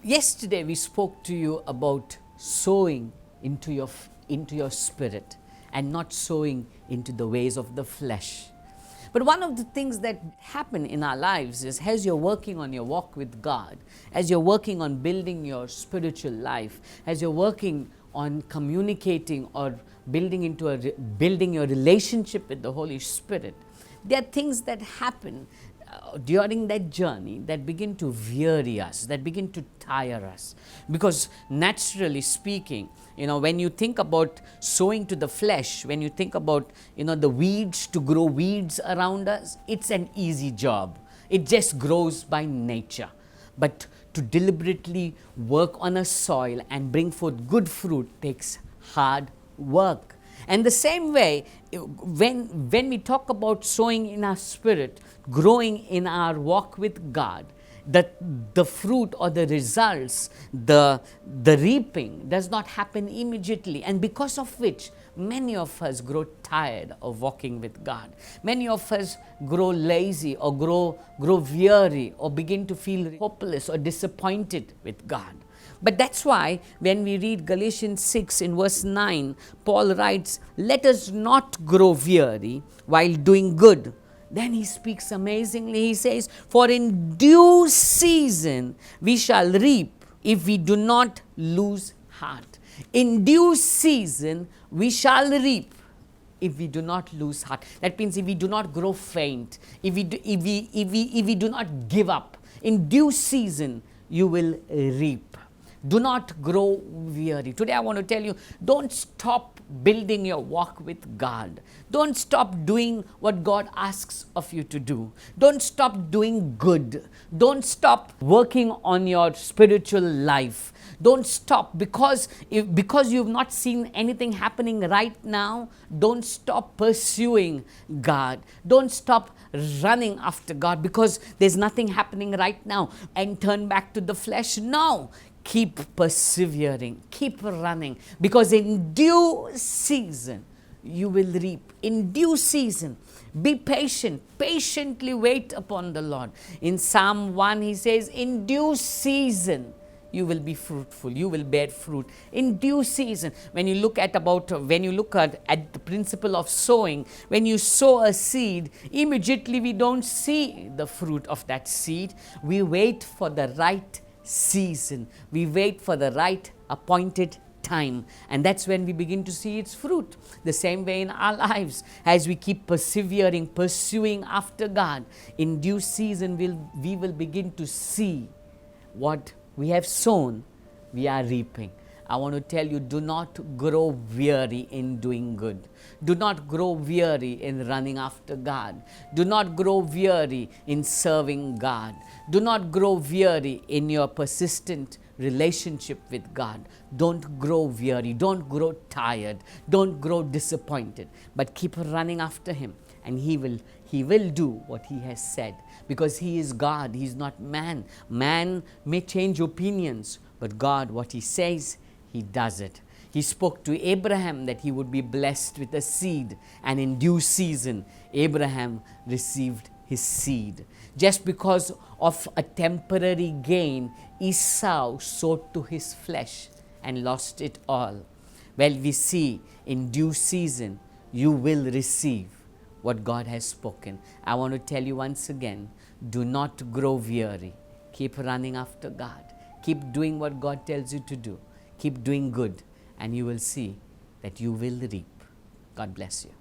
Yesterday we spoke to you about sowing into your spirit and not sowing into the ways of the flesh. But one of the things that happen in our lives is, as you're working on your walk with God, as you're working on building your spiritual life, as you're working on communicating or building your relationship with the Holy Spirit, there are things that happen during that journey that begin to weary us, that begin to tire us. Because naturally speaking, when you think about sowing to the flesh, when you think about, the weeds, to grow weeds around us, it's an easy job. It just grows by nature. But to deliberately work on a soil and bring forth good fruit takes hard work. And the same way, when we talk about sowing in our spirit, growing in our walk with God, the fruit or the results, the reaping does not happen immediately, and because of which many of us grow tired of walking with God. Many of us grow lazy or grow weary or begin to feel hopeless or disappointed with God. But that's why when we read Galatians 6 in verse 9, Paul writes, "Let us not grow weary while doing good." Then he speaks amazingly. He says, "For in due season we shall reap if we do not lose heart." In due season we shall reap if we do not lose heart. That means if we do not grow faint, if we do not give up, in due season you will reap. Do not grow weary. Today I want to tell you, don't stop building your walk with God. Don't stop doing what God asks of you to do. Don't stop doing good. Don't stop working on your spiritual life. Don't stop because you've not seen anything happening right now. Don't stop pursuing God. Don't stop running after God because there's nothing happening right now and turn back to the flesh. No. Keep persevering, keep running, because in due season you will reap. In due season, be patient, patiently wait upon the Lord. In Psalm 1 he says, in due season you will be fruitful, you will bear fruit. In due season. When you look at the principle of sowing, when you sow a seed, immediately we don't see the fruit of that seed. We wait for the right season. We wait for the right appointed time, and that's when we begin to see its fruit. The same way in our lives, as we keep persevering, pursuing after God, in due season we will begin to see what we have sown, we are reaping. I want to tell you, do not grow weary in doing good. Do not grow weary in running after God. Do not grow weary in serving God. Do not grow weary in your persistent relationship with God. Don't grow weary. Don't grow tired. Don't grow disappointed. But keep running after Him, and He will do what He has said, because He is God. He is not man. Man may change opinions, but God, what He says, He does it. He spoke to Abraham that he would be blessed with a seed, and in due season, Abraham received his seed. Just because of a temporary gain, Esau sowed to his flesh and lost it all. Well, we see in due season, you will receive what God has spoken. I want to tell you once again, do not grow weary. Keep running after God. Keep doing what God tells you to do. Keep doing good, and you will see that you will reap. God bless you.